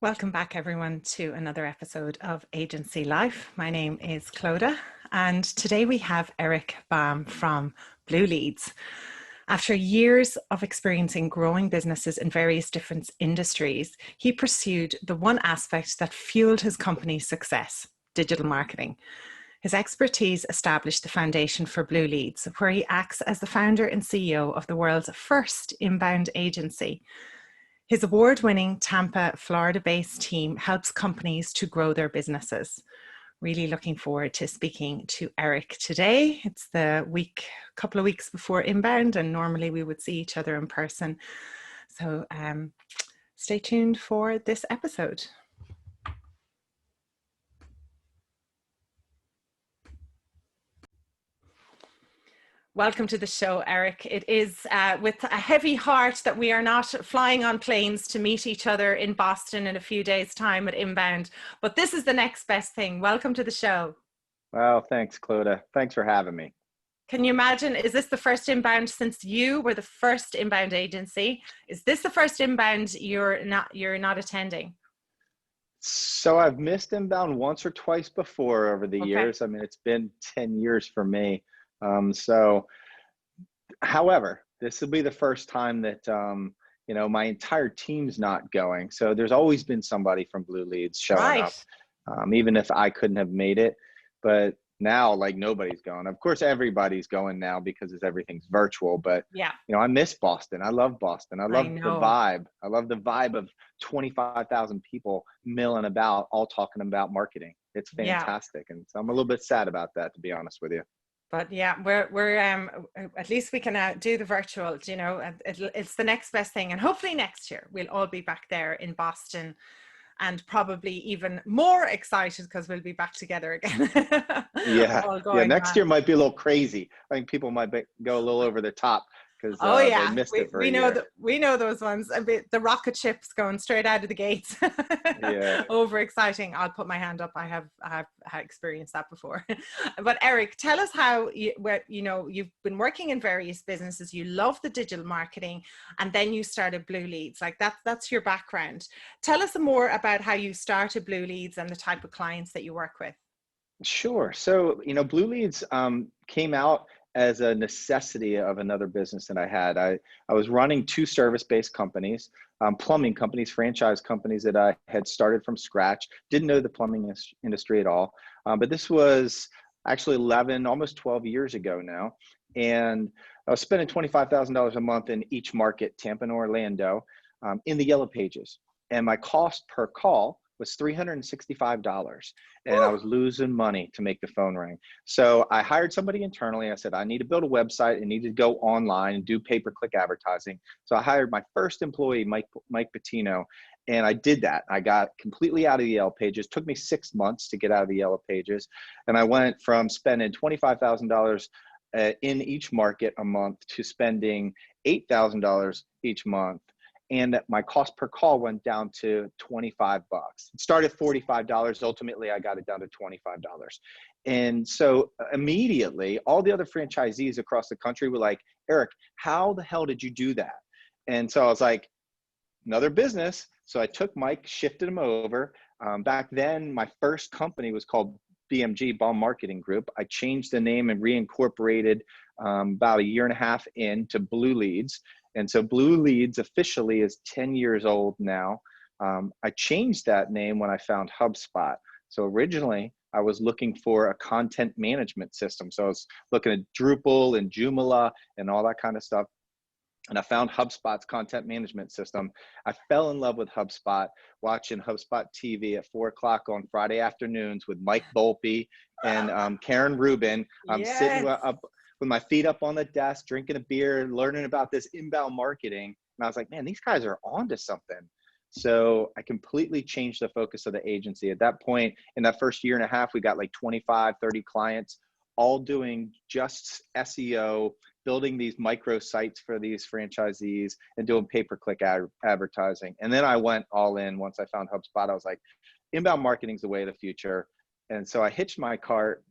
Welcome back, everyone, to another episode of Agency Life. My name is Clodagh, and today we have Eric Baum from Bluleadsz. After years of experiencing growing businesses in various different industries, he pursued the one aspect that fueled his company's success: digital marketing. His expertise established the foundation for Bluleadsz, where he acts as the founder and CEO of the world's first inbound agency. His award-winning Tampa, Florida-based team helps companies to grow their businesses. Really looking forward to speaking to Eric today. It's the couple of weeks before inbound, and normally we would see each other in person. So stay tuned for this episode. Welcome to the show, Eric. It is with a heavy heart that we are not flying on planes to meet each other in Boston in a few days' time at Inbound, but this is the next best thing. Welcome to the show. Well, thanks, Clodagh. Thanks for having me. Can you imagine, is this the first inbound since you were the first inbound agency? Is this the first inbound you're not attending? So I've missed inbound once or twice before over the years. I mean, it's been 10 years for me. However, this will be the first time that, my entire team's not going. So there's always been somebody from Bluleadsz showing up, even if I couldn't have made it. But now, like, nobody's going. Of course, everybody's going now because everything's virtual. But, I miss Boston. I love Boston. I love the vibe. I love the vibe of 25,000 people milling about, all talking about marketing. It's fantastic. And so I'm a little bit sad about that, to be honest with you. But yeah, we're at least we can do the virtual, it's the next best thing. And hopefully next year we'll all be back there in Boston, and probably even more excited because we'll be back together again. Next year might be a little crazy. I think people might go a little over the top because they missed it for a year. We know those ones. The rocket ships going straight out of the gates. Over exciting. I'll put my hand up. I have experienced that before. But Eric, tell us how you've been working in various businesses. You love the digital marketing, and then you started Bluleadsz. Like that's your background. Tell us more about how you started Bluleadsz and the type of clients that you work with. Sure. So, Bluleadsz came out as a necessity of another business that I had. I was running two service-based companies, plumbing companies, franchise companies that I had started from scratch. Didn't know the plumbing industry at all. But this was actually 11, almost 12 years ago now. And I was spending $25,000 a month in each market, Tampa and Orlando, in the yellow pages. And my cost per call was $365, and I was losing money to make the phone ring. So I hired somebody internally. I said, I need to build a website and need to go online and do pay-per-click advertising. So I hired my first employee, Mike Patino, and I did that. I got completely out of the yellow pages. It took me 6 months to get out of the yellow pages. And I went from spending $25,000 in each market a month to spending $8,000 each month. And my cost per call went down to $25. It started $45. Ultimately, I got it down to $25. And so immediately, all the other franchisees across the country were like, Eric, how the hell did you do that? And so I was like, another business. So I took Mike, shifted him over. Back then, my first company was called BMG, Baum Marketing Group. I changed the name and reincorporated about a year and a half into Bluleadsz. And so Bluleadsz officially is 10 years old now. I changed that name when I found HubSpot. So originally I was looking for a content management system. So I was looking at Drupal and Joomla and all that kind of stuff. And I found HubSpot's content management system. I fell in love with HubSpot, watching HubSpot TV at 4 o'clock on Friday afternoons with Mike Volpe and Karen Rubin. I'm sitting up with my feet up on the desk, drinking a beer, learning about this inbound marketing. And I was like, man, these guys are onto something. So I completely changed the focus of the agency. At that point, in that first year and a half, we got like 25, 30 clients, all doing just SEO, building these micro sites for these franchisees and doing pay-per-click advertising. And then I went all in once I found HubSpot. I was like, inbound marketing is the way of the future. And so I hitched my cart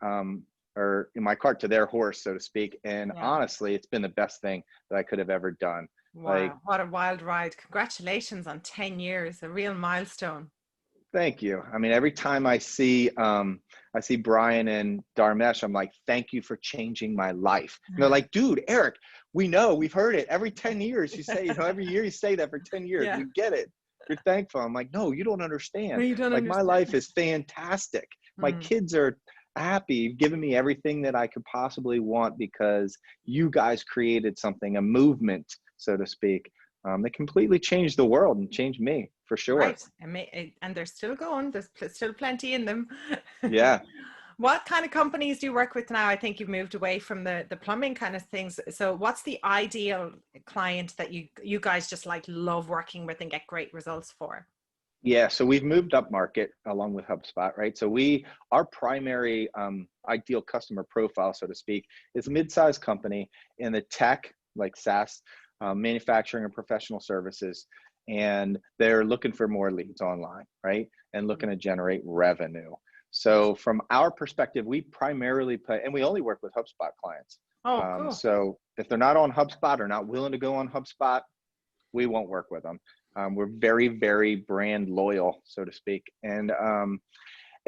to their horse, so to speak. And honestly, it's been the best thing that I could have ever done. Wow, what a wild ride. Congratulations on 10 years, a real milestone. Thank you. I mean, every time I see Brian and Dharmesh, I'm like, thank you for changing my life. And they're like, dude, Eric, we know, we've heard it every 10 years. You say, every year you say that for 10 years. Yeah. We get it. You're thankful. I'm like, no, you don't No, understand. you don't Like, my understand. life is fantastic. My Mm. kids are happy. You've given me everything that I could possibly want because you guys created something, a movement, so to speak. They completely changed the world and changed me for sure. Right. And they're still going. There's still plenty in them. Yeah. What kind of companies do you work with now? I think you've moved away from the plumbing kind of things. So what's the ideal client that you guys just like love working with and get great results for? Yeah, so we've moved up market along with HubSpot, right? So our primary ideal customer profile, so to speak, is a mid-sized company in the tech, like SaaS, manufacturing and professional services, and they're looking for more leads online, right? And looking to generate revenue. So from our perspective, we primarily play, and we only work with HubSpot clients. Oh, cool. So if they're not on HubSpot or not willing to go on HubSpot, we won't work with them. We're very, very brand loyal, so to speak. And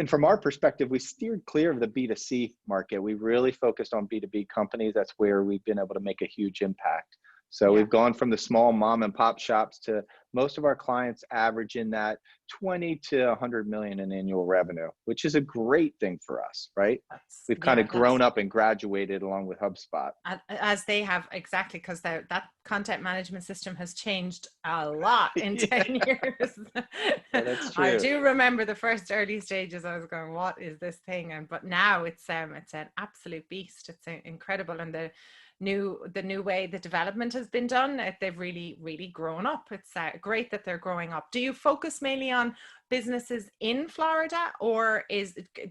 from our perspective, we steered clear of the B2C market. We really focused on B2B companies. That's where we've been able to make a huge impact. So Yeah. we've gone from the small mom and pop shops to most of our clients average in that 20 to 100 million in annual revenue, which is a great thing for us, right? We've kind of grown up and graduated along with HubSpot. As they have, exactly, because that content management system has changed a lot in 10 years. Yeah, that's true. I do remember the first early stages. I was going, what is this thing? But now it's an absolute beast. It's incredible. And the new way the development has been done, they've really grown up. It's great that they're growing up. Do you focus mainly on businesses in Florida, or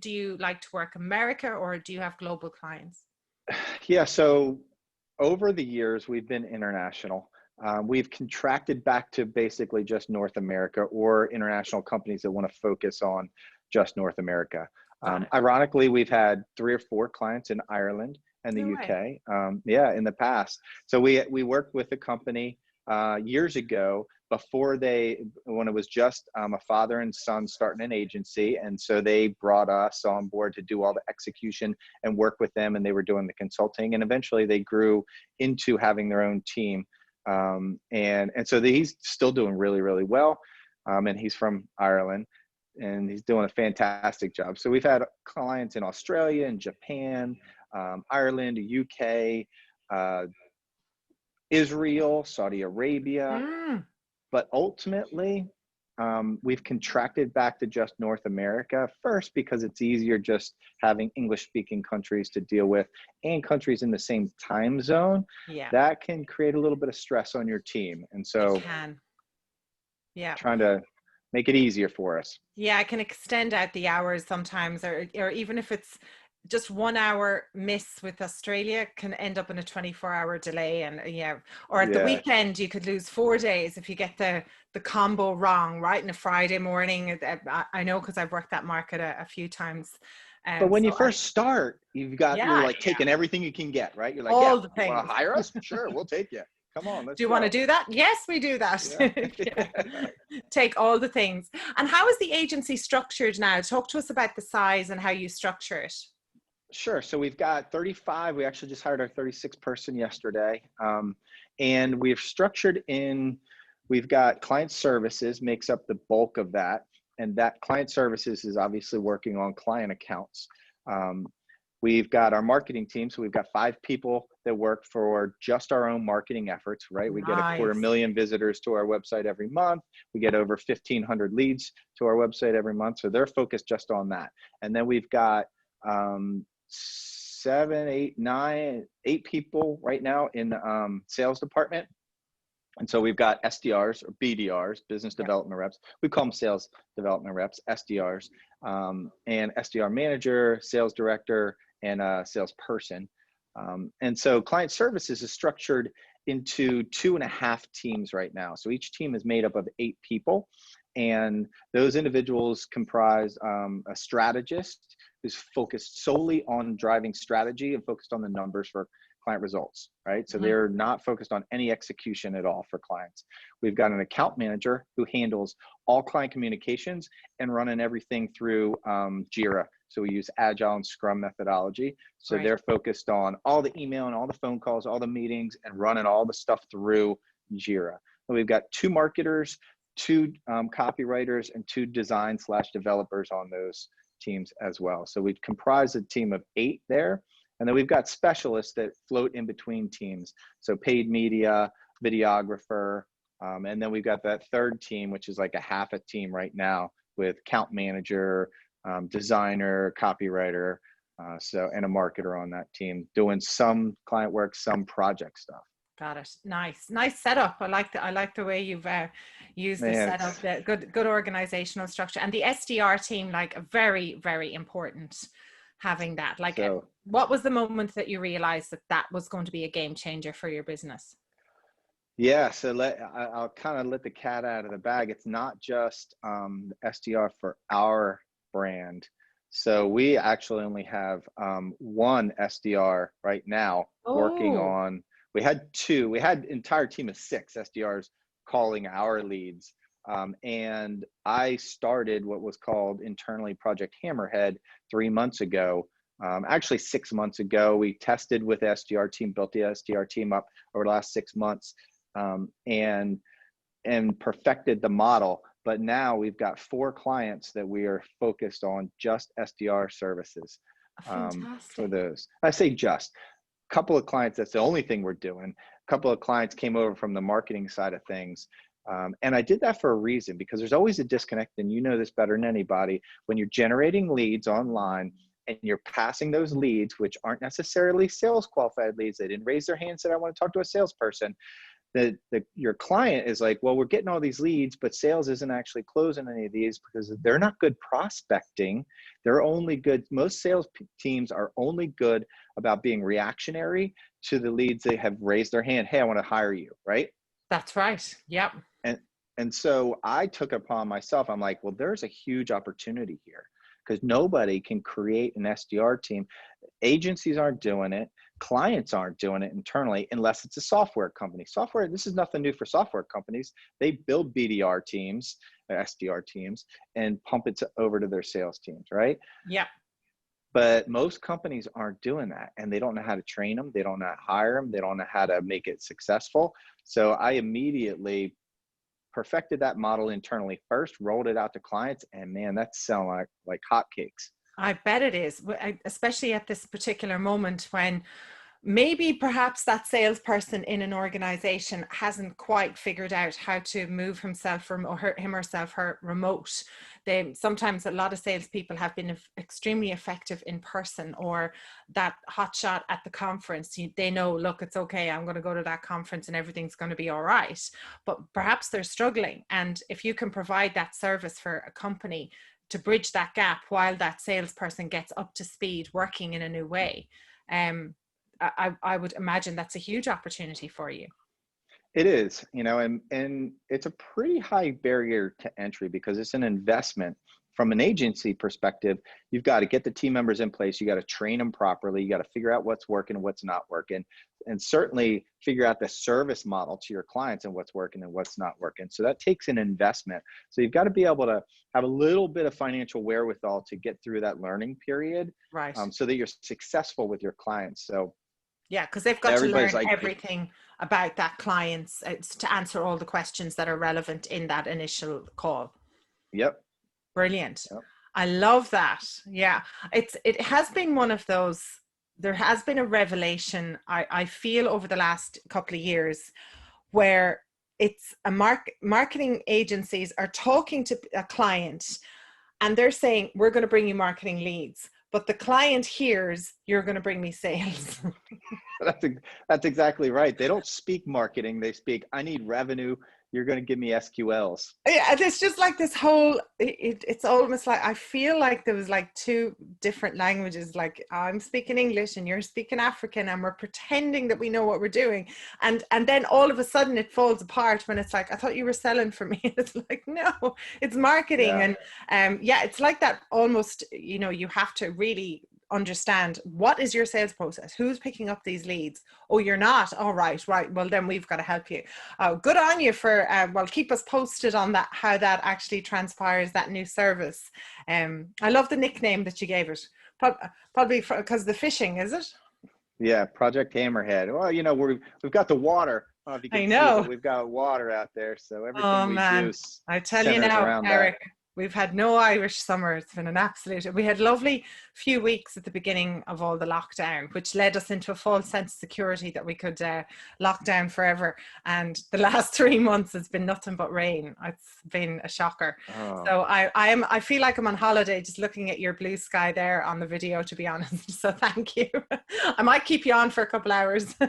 do you like to work America, or do you have global clients? Yeah, so over the years, we've been international. We've contracted back to basically just North America or international companies that want to focus on just North America. Ironically, we've had 3 or 4 clients in Ireland and the UK, in the past. So we worked with a company years ago when it was just a father and son starting an agency. And so they brought us on board to do all the execution and work with them. And they were doing the consulting. And eventually they grew into having their own team. And so he's still doing really, really well. And he's from Ireland. And he's doing a fantastic job. So we've had clients in Australia and Japan, Ireland, UK, Israel, Saudi Arabia. But ultimately, we've contracted back to just North America first because it's easier just having English-speaking countries to deal with and countries in the same time zone. Yeah, that can create a little bit of stress on your team. And so trying to make it easier for us. Yeah, I can extend out the hours sometimes, or even if it's just 1 hour miss with Australia can end up in a 24-hour delay. And or at the weekend, you could lose 4 days if you get the combo wrong, right? In a Friday morning. I know, because I've worked that market a few times. But when you first start, you're like taking everything you can get, right? You're like, all the things. You want to hire us? Sure, we'll take you. Come on, let's do you go. Want to do that? Yes, we do that. Take all the things. And how is the agency structured now? Talk to us about the size and how you structure it. Sure. So we've got 35. We actually just hired our 36th person yesterday. And we've structured we've got client services makes up the bulk of that. And that client services is obviously working on client accounts. We've got our marketing team. So we've got 5 people that work for just our own marketing efforts, right? We get 250,000 visitors to our website every month. We get over 1,500 leads to our website every month. So they're focused just on that. And then we've got 7, 8, 9, 8 people right now in the sales department. And so we've got SDRs or BDRs, business development reps. We call them sales development reps, SDRs, and SDR manager, sales director, and a salesperson. And so client services is structured into 2.5 teams right now. So each team is made up of 8 people. And those individuals comprise a strategist who's focused solely on driving strategy and focused on the numbers for client results, right? So Mm-hmm. they're not focused on any execution at all for clients. We've got an account manager who handles all client communications and running everything through Jira. So we use Agile and Scrum methodology. So Right. they're focused on all the email and all the phone calls, all the meetings, and running all the stuff through Jira. And we've got 2 marketers, 2 copywriters, and 2 design/developers on those teams as well. So we comprise a team of 8 there. And then we've got specialists that float in between teams. So paid media, videographer, and then we've got that third team, which is like a half a team right now with account manager, designer, copywriter, and a marketer on that team doing some client work, some project stuff. Got it. Nice setup. I like the way you've used the Man, setup. The good organizational structure, and the SDR team, like, very, very important having that. Like, so what was the moment that you realized that that was going to be a game changer for your business? yeah, so I'll kind of let the cat out of the bag. It's not just SDR for our brand. So we actually only have 1 SDR right now working Oh, on. We had 2. We had an entire team of 6 SDRs calling our leads. And I started what was called internally Project Hammerhead 3 months ago. Actually, 6 months ago, we tested with the SDR team, built the SDR team up over the last 6 months, and perfected the model. But now we've got 4 clients that we are focused on just SDR services for fantastic. those. I say just. A couple of clients, that's the only thing we're doing. A couple of clients came over from the marketing side of things. And I did that for a reason, because there's always a disconnect, and you know this better than anybody. When you're generating leads online and you're passing those leads, which aren't necessarily sales qualified leads, they didn't raise their hand and said, I want to talk to a salesperson. Your client is like, well, we're getting all these leads, but sales isn't actually closing any of these because they're not good prospecting. They're only good. Most sales teams are only good about being reactionary to the leads they have raised their hand. Hey, I want to hire you, right? That's right. Yep. And so I took it upon myself. I'm like, well, there's a huge opportunity here, because nobody can create an SDR team. Agencies aren't doing it. Clients aren't doing it internally unless it's a software company. Software, this is nothing new for software companies. They build BDR teams, SDR teams, and pump it over to their sales teams, right? Yep. But most companies aren't doing that, and they don't know how to train them. They don't know how to hire them. They don't know how to make it successful. So I immediately perfected that model internally first, rolled it out to clients, and man, that's selling like hotcakes. I bet it is, especially at this particular moment when maybe perhaps that salesperson in an organization hasn't quite figured out how to move himself from, or him or her remote. Sometimes a lot of salespeople have been extremely effective in person, or that hot shot at the conference. They know, look, it's okay, I'm going to go to that conference and everything's going to be all right. But perhaps they're struggling. And if you can provide that service for a company to bridge that gap while that salesperson gets up to speed working in a new way, I would imagine that's a huge opportunity for you. It is, and it's a pretty high barrier to entry, because it's an investment. From an agency perspective, you've got to get the team members in place. You got to train them properly. You got to figure out what's working and what's not working, and certainly figure out the service model to your clients and what's working and what's not working. So that takes an investment. So you've got to be able to have a little bit of financial wherewithal to get through that learning period, Right. so that you're successful with your clients. So yeah, because they've got to learn like, everything about that client's to answer all the questions that are relevant in that initial call. Yep. Brilliant. Yep. I love that. Yeah, it has been one of those. There has been a revelation, I feel, over the last couple of years, where it's marketing agencies are talking to a client and they're saying, we're going to bring you marketing leads, but the client hears, you're going to bring me sales. That's exactly right. They don't speak marketing. They speak, I need revenue. You're going to give me SQLs. Yeah, it's just like this whole, it's almost like, I feel like there was like 2 different languages, like I'm speaking English and you're speaking African, and we're pretending that we know what we're doing. And then all of a sudden it falls apart when it's like, I thought you were selling for me. It's like, no, it's marketing. Yeah. And yeah, it's like that almost, you have to really understand what is your sales process, who's picking up these leads. Oh, you're not. All right, well then we've got to help you. Good on you for well, keep us posted on that, how that actually transpires, that new service. I love the nickname that you gave it. Probably because the fishing, is it? Yeah, Project Hammerhead. Well, you know, we've got the water. I don't know if you I can see, know. but we've got water out there, so everything Oh we do man, I tell you centers now, around that. Eric, we've had no Irish summer. It's been an absolute, we had lovely few weeks at the beginning of all the lockdown, which led us into a false sense of security that we could lock down forever. And the last 3 months has been nothing but rain. It's been a shocker. Oh. So I feel like I'm on holiday just looking at your blue sky there on the video, to be honest. So thank you. I might keep you on for a couple hours. No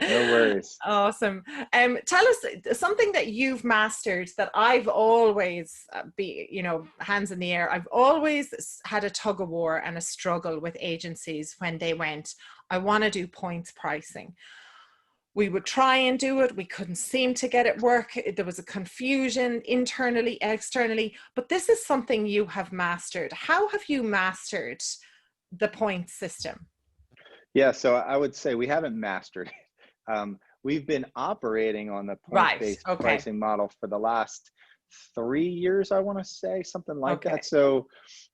worries. Awesome. Tell us something that you've mastered that I've always hands in the air. I've always had a tug of war and a struggle with agencies when they went, I want to do points pricing. We would try and do it. We couldn't seem to get it work. There was a confusion internally, externally, but this is something you have mastered. How have you mastered the points system? Yeah, so I would say we haven't mastered it. We've been operating on the points-based pricing model for the last 3 years, I want to say, something like that. So,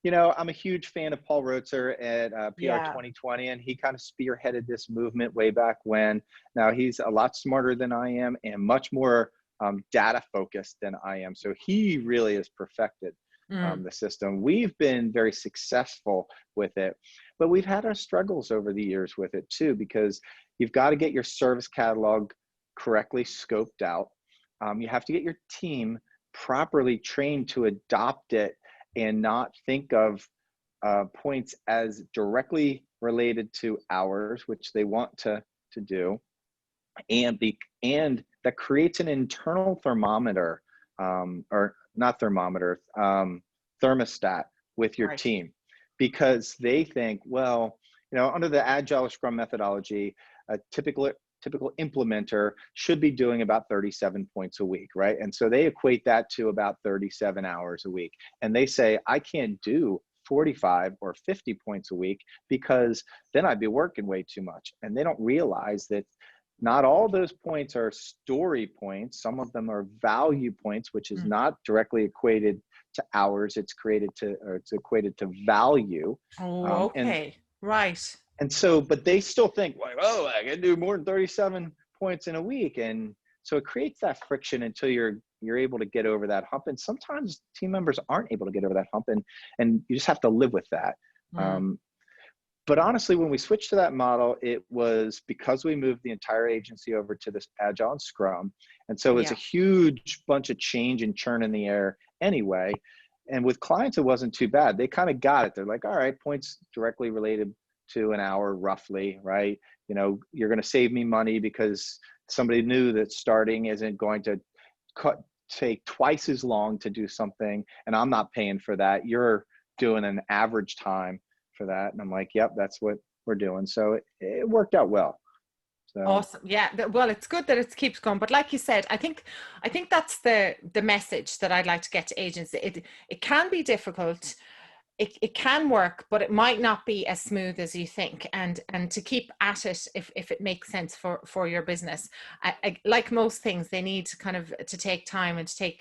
you know, I'm a huge fan of Paul Roetzer at PR 2020, and he kind of spearheaded this movement way back when. Now he's a lot smarter than I am and much more data focused than I am. So he really has perfected the system. We've been very successful with it, but we've had our struggles over the years with it too, because you've got to get your service catalog correctly scoped out. You have to get your team properly trained to adopt it and not think of points as directly related to hours, which they want to do. And that creates an internal thermometer, or not thermometer, thermostat with your team, because they think, well, you know, under the Agile or Scrum methodology, a typical implementer should be doing about 37 points a week, right? And so they equate that to about 37 hours a week. And they say, I can't do 45 or 50 points a week because then I'd be working way too much. And they don't realize that not all those points are story points. Some of them are value points, which is not directly equated to hours. It's equated to value. Oh, okay. Right. And so, but they still think like, oh, I can do more than 37 points in a week. And so it creates that friction until you're able to get over that hump. And sometimes team members aren't able to get over that hump, and you just have to live with that. But honestly, when we switched to that model, it was because we moved the entire agency over to this Agile and Scrum. And so it's a huge bunch of change and churn in the air anyway. And with clients, it wasn't too bad. They kind of got it. They're like, all right, points directly related to an hour roughly, right? You know, you're going to save me money because somebody knew that starting isn't going to take twice as long to do something, and I'm not paying for that. You're doing an average time for that. And I'm like, yep, that's what we're doing. So it worked out well. So. Awesome. Yeah. Well, it's good that it keeps going. But like you said, I think that's the message that I'd like to get to agents. It can be difficult. It can work, but it might not be as smooth as you think. And to keep at it if it makes sense for your business. Like most things, they need to take time and to take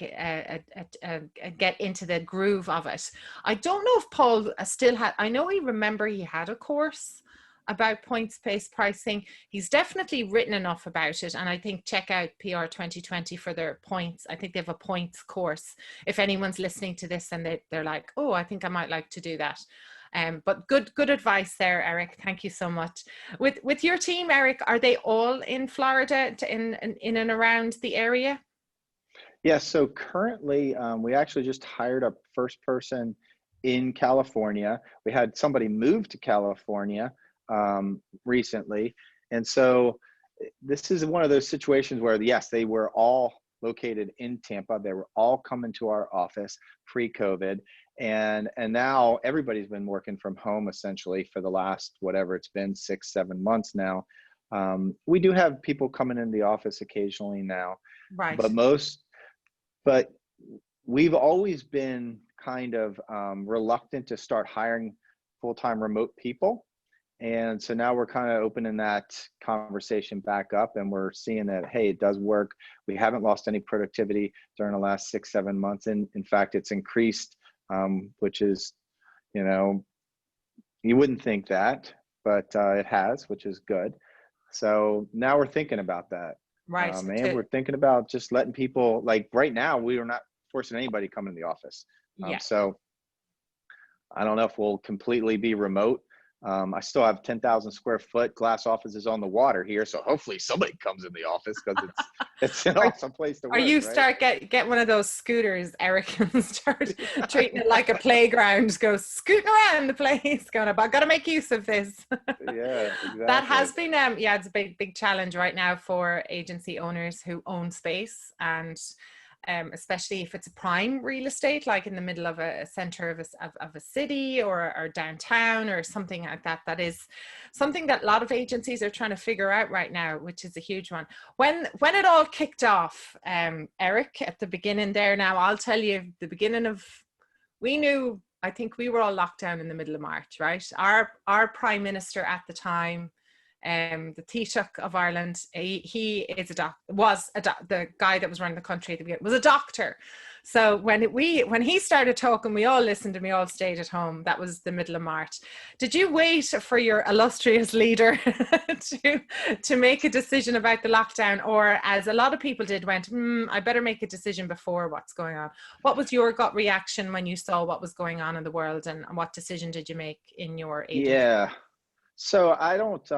get into the groove of it. I don't know if Paul still had. I know he had a course about points-based pricing. He's definitely written enough about it, and I think check out PR 2020 for their points. I think they have a points course. If anyone's listening to this and they're like, oh, I think I might like to do that. But good advice there, Eric. Thank you so much. With your team, Eric, are they all in Florida, in and around the area? Yeah, so currently we actually just hired a first person in California. We had somebody move to California recently. And so this is one of those situations where, yes, they were all located in Tampa. They were all coming to our office pre-COVID. And now everybody's been working from home essentially for the last, whatever it's been, 6-7 months now. We do have people coming in the office occasionally now, right? But we've always been kind of reluctant to start hiring full-time remote people. And so now we're kind of opening that conversation back up, and we're seeing that, hey, it does work. We haven't lost any productivity during the last 6-7 months. And in fact, it's increased, which is, you know, you wouldn't think that, but it has, which is good. So now we're thinking about that. Right. And we're thinking about just letting people, like right now, we are not forcing anybody to come in the office. Yeah. So I don't know if we'll completely be remote. I still have 10,000 square foot glass offices on the water here. So hopefully somebody comes in the office, because it's an awesome place to work. Or you right? start get one of those scooters, Eric, and start treating it like a playground. Go scooting around the place, going, I've got to make use of this. Yeah, exactly. That has been, yeah, it's a big challenge right now for agency owners who own space, and especially if it's a prime real estate, like in the middle of a center of a city or downtown or something like that. That is something that a lot of agencies are trying to figure out right now, which is a huge one. When it all kicked off, Eric, at the beginning there, now I'll tell you, the beginning of, we knew, I think we were all locked down in the middle of March, right? Our prime minister at the time, the Taoiseach of Ireland, he is the guy that was running the country at the beginning was a doctor. So when he started talking, we all listened and we all stayed at home. That was the middle of March. Did you wait for your illustrious leader to make a decision about the lockdown, or as a lot of people did, went, I better make a decision before what's going on? What was your gut reaction when you saw what was going on in the world, and what decision did you make in your agency? Yeah. So I don't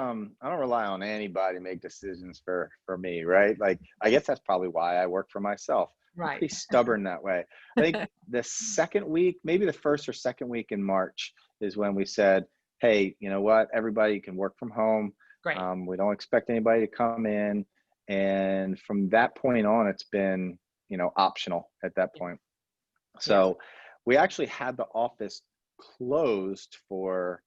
rely on anybody to make decisions for me, right? Like, I guess that's probably why I work for myself. I'm Right. pretty stubborn that way. I think the second week, maybe the first or second week in March, is when we said, hey, you know what? Everybody can work from home. Great. We don't expect anybody to come in. And from that point on, it's been, optional at that point. So we actually had the office closed for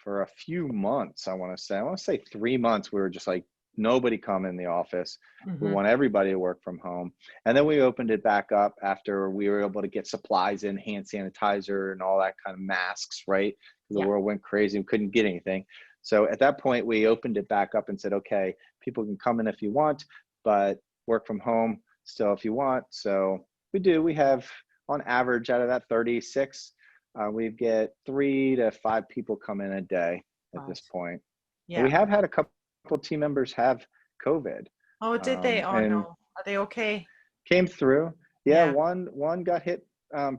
a few months. I want to say 3 months. We were just like, nobody come in the office. Mm-hmm. We want everybody to work from home. And then we opened it back up after we were able to get supplies in, hand sanitizer and all that kind of masks, right? The world went crazy. We couldn't get anything. So at that point, we opened it back up and said, okay, people can come in if you want, but work from home still if you want. So we have, on average, out of that 36, we get 3 to 5 people come in a day at this point. Yeah. And we have had a couple team members have COVID. Oh, did they? Oh, no. Are they okay? Came through. Yeah. One got hit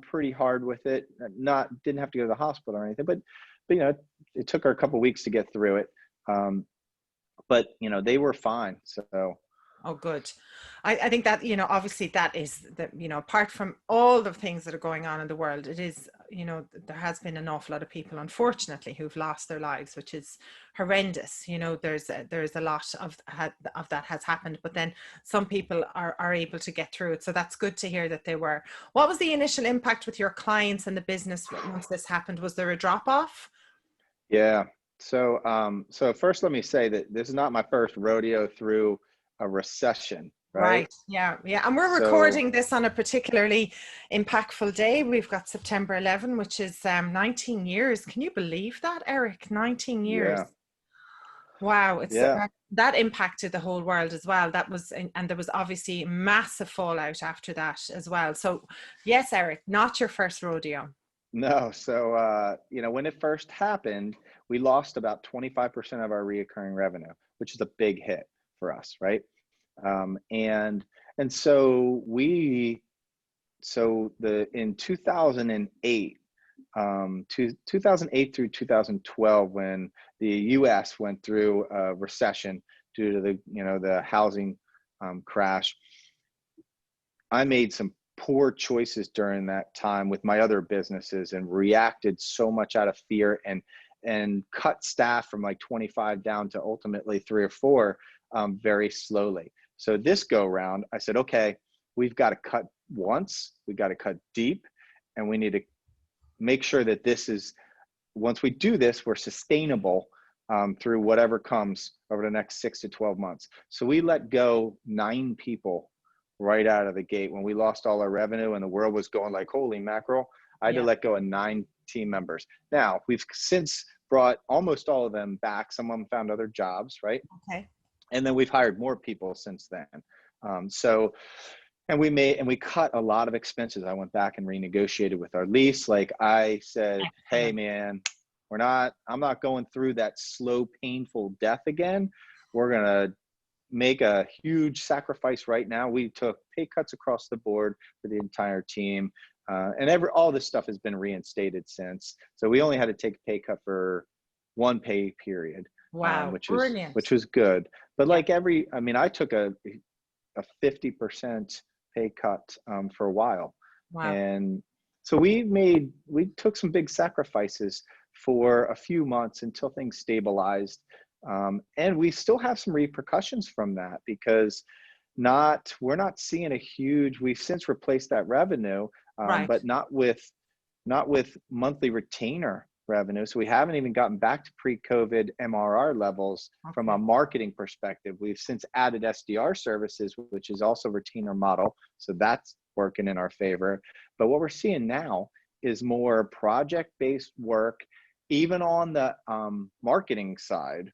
pretty hard with it. Didn't have to go to the hospital or anything, but it took her a couple weeks to get through it. But they were fine. So. Oh, good. I think that, obviously that is the, apart from all the things that are going on in the world, it is, there has been an awful lot of people, unfortunately, who've lost their lives, which is horrendous. There's a lot of that has happened, but then some people are able to get through it. So that's good to hear that they were. What was the initial impact with your clients and the business once this happened? Was there a drop off? Yeah. So first, let me say that this is not my first rodeo through a recession, right? Yeah. And we're recording this on a particularly impactful day. We've got September 11, which is 19 years. Can you believe that, Eric? 19 years. Yeah. Wow. That impacted the whole world as well. That was, and there was obviously massive fallout after that as well. So yes, Eric, not your first rodeo. No. So, when it first happened, we lost about 25% of our reoccurring revenue, which is a big hit for us, right? In 2008, in 2008 through 2012, when the U.S. went through a recession due to the housing crash, I made some poor choices during that time with my other businesses and reacted so much out of fear and cut staff from like 25 down to ultimately 3 or 4 very slowly. So this go round, I said, okay, we've got to cut once, we got to cut deep, and we need to make sure that once we do this, we're sustainable through whatever comes over the next 6 to 12 months. So we let go 9 people right out of the gate when we lost all our revenue and the world was going like, holy mackerel. I had to let go of 9 team members. Now, we've since brought almost all of them back. Some of them found other jobs, right? Okay. And then we've hired more people since then. And we cut a lot of expenses. I went back and renegotiated with our lease. Like I said, hey man, I'm not going through that slow, painful death again. We're going to make a huge sacrifice right now. We took pay cuts across the board for the entire team. All this stuff has been reinstated since. So we only had to take a pay cut for one pay period. Wow. Which was good. But like I took a 50% pay cut for a while. Wow. And so we took some big sacrifices for a few months until things stabilized. And we still have some repercussions from that because we're not seeing we've since replaced that revenue, but not with monthly retainer revenue. So we haven't even gotten back to pre-COVID MRR levels from a marketing perspective. We've since added SDR services, which is also retainer model. So that's working in our favor. But what we're seeing now is more project-based work, even on the marketing side,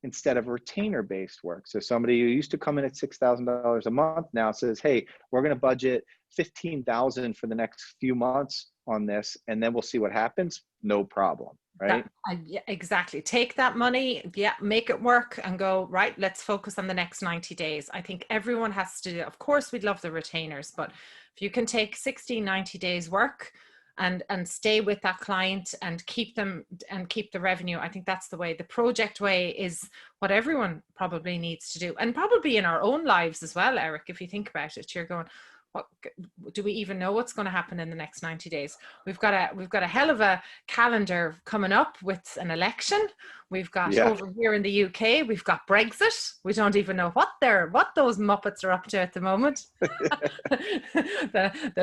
instead of retainer-based work. So somebody who used to come in at $6,000 a month now says, hey, we're going to budget $15,000 for the next few months on this, and then we'll see what happens. No problem, right? Exactly. Take that money, make it work and go, right, let's focus on the next 90 days. I think everyone has to, of course, we'd love the retainers, but if you can take 60, 90 days work and stay with that client and keep them and keep the revenue, I think that's the way. The project way is what everyone probably needs to do, and probably in our own lives as well, Eric. If you think about it, you're going, what do we even know what's going to happen in the next 90 days? We've got a hell of a calendar coming up with an election. We've got over here in the UK, we've got Brexit. We don't even know what those Muppets are up to at the moment.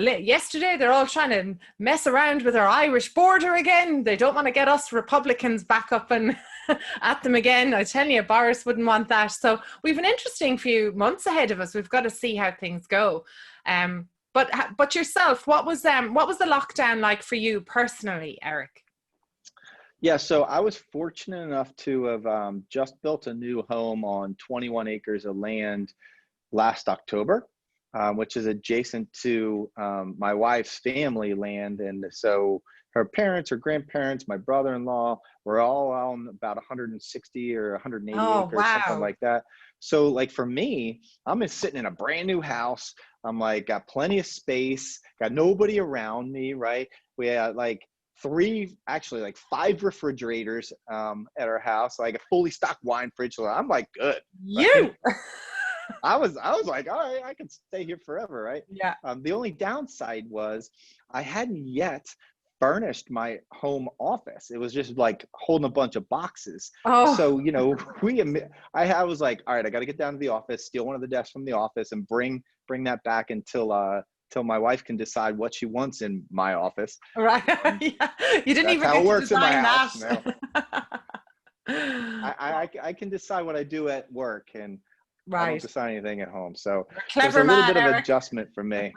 Yesterday, they're all trying to mess around with our Irish border again. They don't want to get us Republicans back up and at them again. I tell you, Boris wouldn't want that. So we've an interesting few months ahead of us. We've got to see how things go. But yourself, what was the lockdown like for you personally, Eric? Yeah, so I was fortunate enough to have just built a new home on 21 acres of land last October, which is adjacent to my wife's family land. And so her parents, her grandparents, my brother-in-law, were all on about 160 or 180 acres, something like that. So like for me, I'm just sitting in a brand new house. I'm like, got plenty of space, got nobody around me, right? We had like 5 refrigerators at our house, like a fully stocked wine fridge. So I'm like, good. Right? I was like, all right, I can stay here forever, right? Yeah. The only downside was I hadn't yet furnished my home office. It was just like holding a bunch of boxes. So, I was like, all right, I got to get down to the office, steal one of the desks from the office and bring that back until my wife can decide what she wants in my office. Right. Yeah. You didn't even get to design that. I can decide what I do at work, and I don't decide anything at home. So there's a little bit of adjustment for me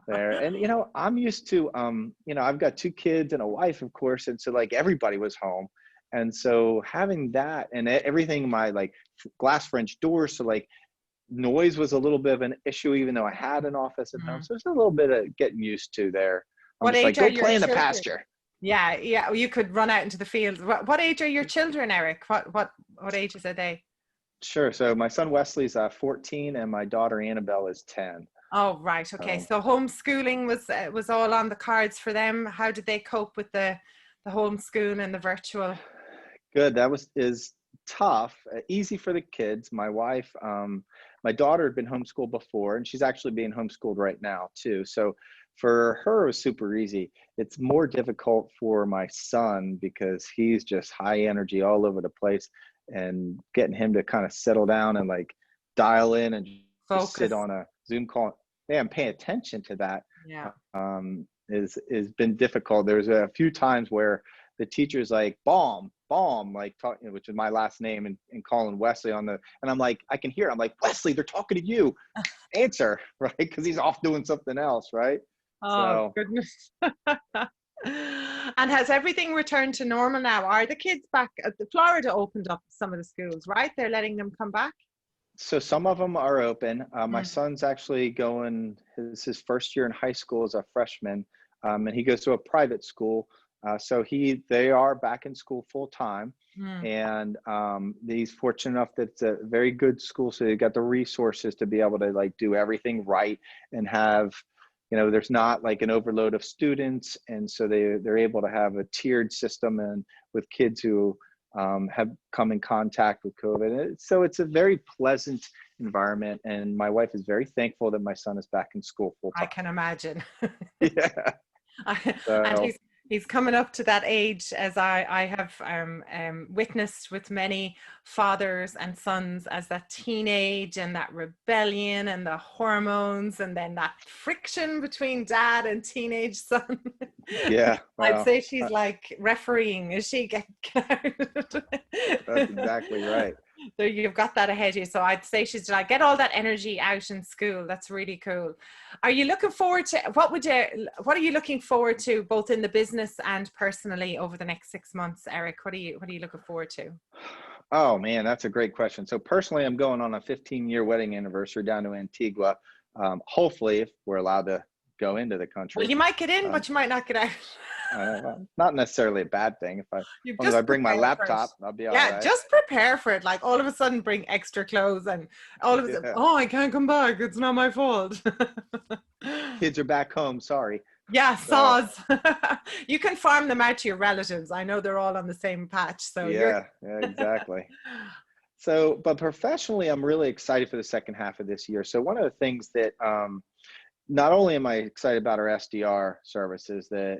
there. And, I'm used to, I've got 2 kids and a wife, of course. And so like everybody was home. And so having that and everything, my like glass French doors, so like noise was a little bit of an issue, even though I had an office at home. So there's a little bit of getting used to there. I'm just like, go play in the pasture. Yeah. Yeah. You could run out into the fields. What age are your children, Eric? What ages are they? Sure. So my son Wesley's 14 and my daughter Annabelle is 10. Oh, right. Okay. So homeschooling was all on the cards for them. How did they cope with the homeschool and the virtual? Good. That is tough. Easy for the kids. My wife, my daughter had been homeschooled before, and she's actually being homeschooled right now too. So for her, it was super easy. It's more difficult for my son because he's just high energy all over the place, and getting him to kind of settle down and like dial in and just sit on a Zoom call and pay attention to that is been difficult. There's a few times where the teacher's like, Baum, like talking, which is my last name, and calling Wesley and I'm like, I can hear it. I'm like, Wesley, they're talking to you. Answer, right? Because he's off doing something else, right? Oh, so, goodness. And has everything returned to normal now? Are the kids back? The Florida opened up some of the schools, right? They're letting them come back. So some of them are open. My Mm. son's actually going his first year in high school as a freshman, and he goes to a private school. So they are back in school full time, Mm. and he's fortunate enough that it's a very good school, so they got the resources to be able to like do everything right and have, there's not like an overload of students, and so they're able to have a tiered system and with kids who have come in contact with COVID. So it's a very pleasant environment, and my wife is very thankful that my son is back in school full I time. can imagine. Yeah. And So he's coming up to that age, as I have witnessed with many fathers and sons, as that teenage and that rebellion and the hormones and then that friction between dad and teenage son. yeah, I'd well, say she's like refereeing, is she? Get out. that's exactly right. So you've got that ahead of you. So I'd say she's like, get all that energy out in school. That's really cool. Are you looking forward to, what are you looking forward to both in the business and personally over the next 6 months, Eric? What are you looking forward to? Oh man, that's a great question. So personally, I'm going on a 15-year wedding anniversary down to Antigua. Hopefully, if we're allowed to go into the Well, country. you might get in, but you might not get out. Well, not necessarily a bad thing. As You long as I just bring my prepare for it. laptop, I'll be all Yeah, right. just prepare for it. Like all of a sudden bring extra clothes and all of a sudden, Yeah. oh, I can't come back. It's not my fault. Kids are back home. Sorry. Yeah, So, saws. You can farm them out to your relatives. I know they're all on the same patch. So you're yeah, exactly. So, but professionally, I'm really excited for the second half of this year. So one of the things that not only am I excited about our SDR services that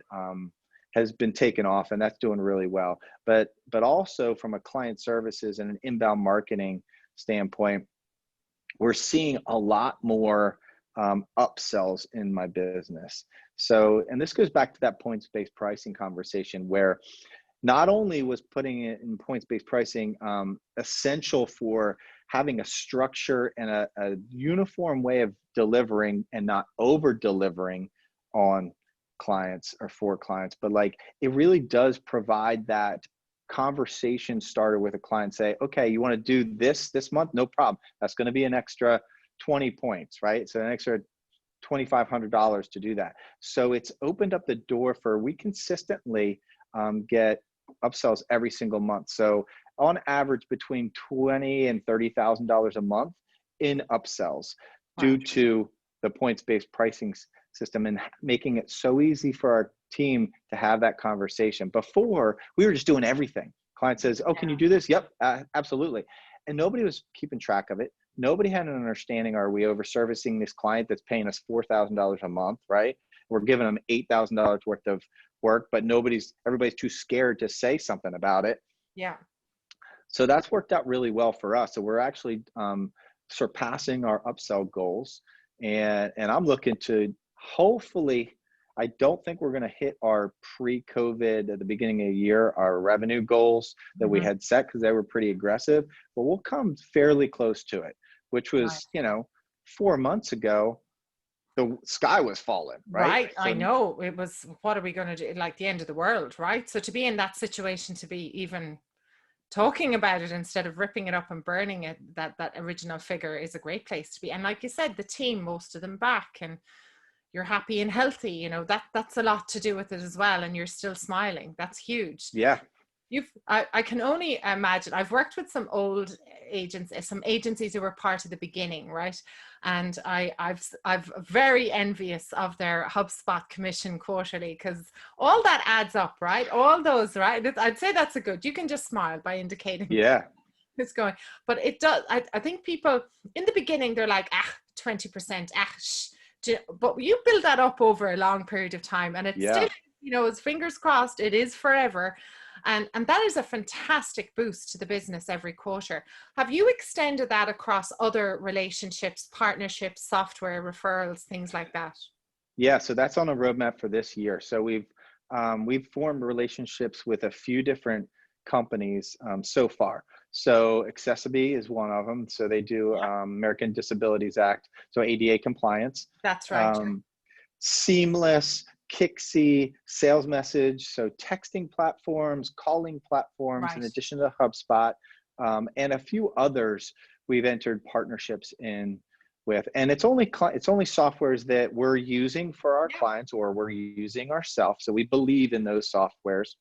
has been taken off, and that's doing really well, but also from a client services and an inbound marketing standpoint, we're seeing a lot more upsells in my business. So, and this goes back to that points-based pricing conversation where not only was putting it in points-based pricing essential for having a structure and a uniform way of delivering and not over delivering on clients or for clients, but like it really does provide that conversation starter with a client. Say, okay, you want to do this month? No problem. That's going to be an extra 20 points, right? So an extra $2,500 to do that. So it's opened up the door for, we consistently get upsells every single month. So on average between $20,000 and $30,000 a month in upsells due to the points-based pricing system and making it so easy for our team to have that conversation. Before, we were just doing everything. Client says, oh, can you do this? Yep, absolutely. And nobody was keeping track of it. Nobody had an understanding, are we over servicing this client that's paying us $4,000 a month, right? We're giving them $8,000 worth of work, but everybody's too scared to say something about it. Yeah. So that's worked out really well for us. So we're actually surpassing our upsell goals. And I'm looking to hopefully, I don't think we're going to hit our pre-COVID at the beginning of the year, our revenue goals that we had set because they were pretty aggressive, but we'll come fairly close to it, which was, 4 months ago, the sky was falling, right? Right. So, I know it was, what are we going to do? Like the end of the world, right? So to be in that situation, to be even talking about it instead of ripping it up and burning it, that original figure is a great place to be. And like you said, the team, most of them back, and you're happy and healthy, that's a lot to do with it as well. And you're still smiling. That's huge. yeah. I can only imagine, I've worked with some old agents, some agencies who were part of the beginning, right? And I've very envious of their HubSpot commission quarterly, because all that adds up, right? All those, right? I'd say that's a good, you can just smile by indicating Yeah. it's going, but it does. I think people in the beginning, they're like, 20%, shh. But you build that up over a long period of time, and it's still, as fingers crossed, it is forever. And that is a fantastic boost to the business every quarter. Have you extended that across other relationships, partnerships, software, referrals, things like that? Yeah, so that's on a roadmap for this year. So we've formed relationships with a few different companies so far. So Accessibility is one of them. So they do American Disabilities Act, so ADA compliance. That's right. Seamless, Kixi, sales message, so texting platforms, calling platforms, in Right. addition to HubSpot, and a few others we've entered partnerships in with. And it's only softwares that we're using for our Yeah. clients or we're using ourselves. So we believe in those softwares.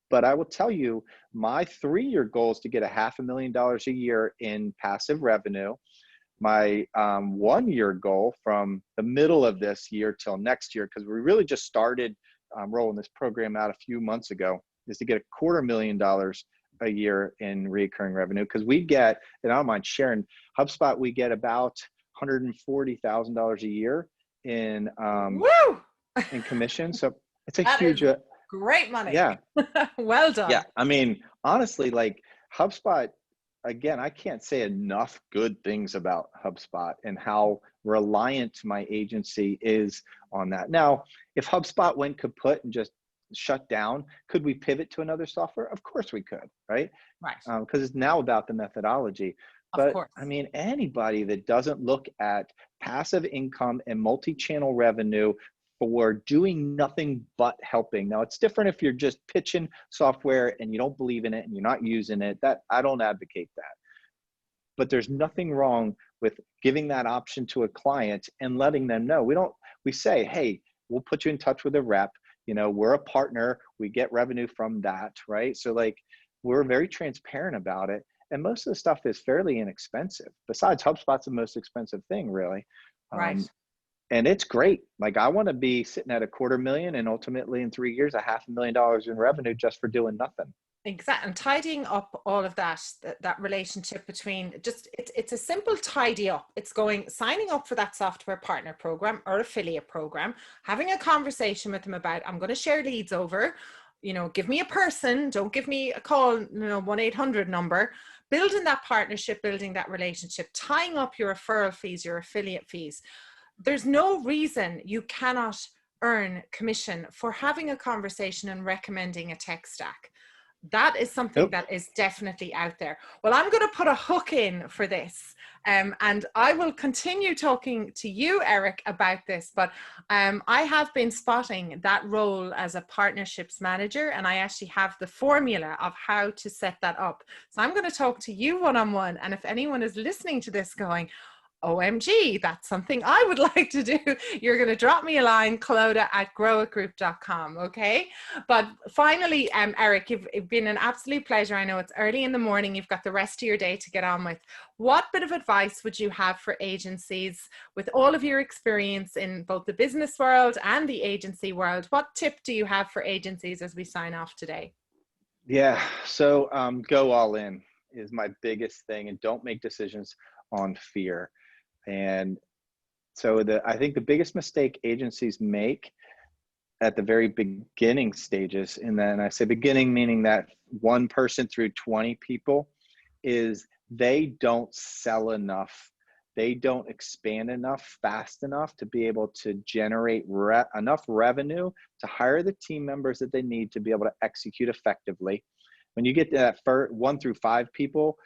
But I will tell you, my 3-year goal is to get $500,000 a year in passive revenue. My 1-year goal from the middle of this year till next year, because we really just started rolling this program out a few months ago, is to get $250,000 a year in recurring revenue. Because we get, and I don't mind sharing, HubSpot, we get about $140,000 a year Woo! in commission. So it's a That huge, is great money. yeah. Well Yeah, done. I mean, honestly, like HubSpot, again, I can't say enough good things about HubSpot and how reliant my agency is on that. Now, if HubSpot went kaput and just shut down, could we pivot to another software? Of course we could, right? Right. Because it's now about the methodology. Of But course. I mean, anybody that doesn't look at passive income and multi-channel revenue for doing nothing but helping. Now, it's different if you're just pitching software and you don't believe in it and you're not using it. That I don't advocate that. But there's nothing wrong with giving that option to a client and letting them know. We say, hey, we'll put you in touch with a rep. You know, we're a partner. We get revenue from that, right? So like, we're very transparent about it. And most of the stuff is fairly inexpensive. Besides, HubSpot's the most expensive thing, really. Right. And it's great. Like, I want to be sitting at $250,000 and ultimately in 3 years, $500,000 in revenue just for doing nothing. Exactly. And tidying up all of that relationship between it's a simple tidy up. It's signing up for that software partner program or affiliate program, having a conversation with them about, I'm going to share leads over, give me a person, don't give me a call, 1-800 number, building that partnership, building that relationship, tying up your referral fees, your affiliate fees. There's no reason you cannot earn commission for having a conversation and recommending a tech stack. That is something Nope. that is definitely out there. Well, I'm going to put a hook in for this, and I will continue talking to you, Eric, about this. But I have been spotting that role as a partnerships manager, and I actually have the formula of how to set that up. So I'm going to talk to you one-on-one. And if anyone is listening to this going, OMG, that's something I would like to do, you're going to drop me a line, clodagroup.com. Okay. But finally, Eric, you've been an absolute pleasure. I know it's early in the morning. You've got the rest of your day to get on with. What bit of advice would you have for agencies with all of your experience in both the business world and the agency world? What tip do you have for agencies as we sign off today? Yeah. So go all in is my biggest thing, and don't make decisions on fear. And so I think the biggest mistake agencies make at the very beginning stages, and then I say beginning meaning that one person through 20 people, is they don't sell enough. They don't expand enough fast enough to be able to generate enough revenue to hire the team members that they need to be able to execute effectively. When you get to that 1 through 5 people,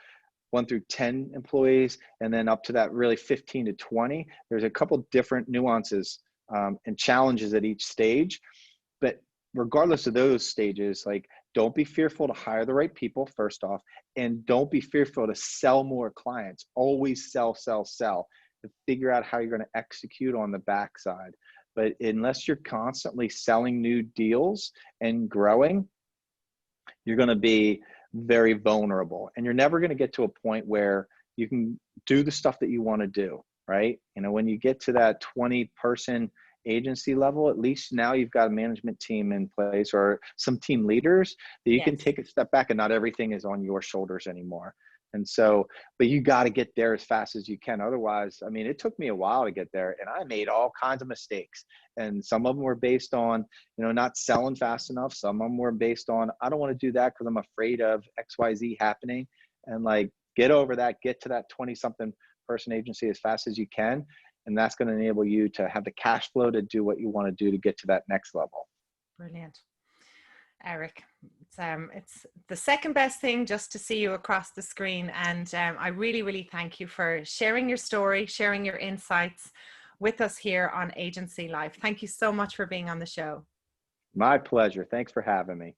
1 through 10 employees, and then up to that really 15 to 20, there's a couple different nuances and challenges at each stage. But regardless of those stages, like, don't be fearful to hire the right people, first off, and don't be fearful to sell more clients. Always sell, sell, sell, and figure out how you're going to execute on the backside. But unless you're constantly selling new deals and growing, you're going to be very vulnerable, and you're never going to get to a point where you can do the stuff that you want to do, right? When you get to that 20-person agency level, at least now you've got a management team in place or some team leaders that you can Yes. take a step back, and not everything is on your shoulders anymore. And so, but you got to get there as fast as you can. Otherwise, I mean, it took me a while to get there, and I made all kinds of mistakes. And some of them were based on, not selling fast enough. Some of them were based on, I don't want to do that because I'm afraid of XYZ happening. And like, get over that, get to that 20-something person agency as fast as you can. And that's going to enable you to have the cash flow to do what you want to do to get to that next level. Brilliant. Eric, it's the second best thing just to see you across the screen. And I really, really thank you for sharing your story, sharing your insights with us here on Agency Life. Thank you so much for being on the show. My pleasure. Thanks for having me.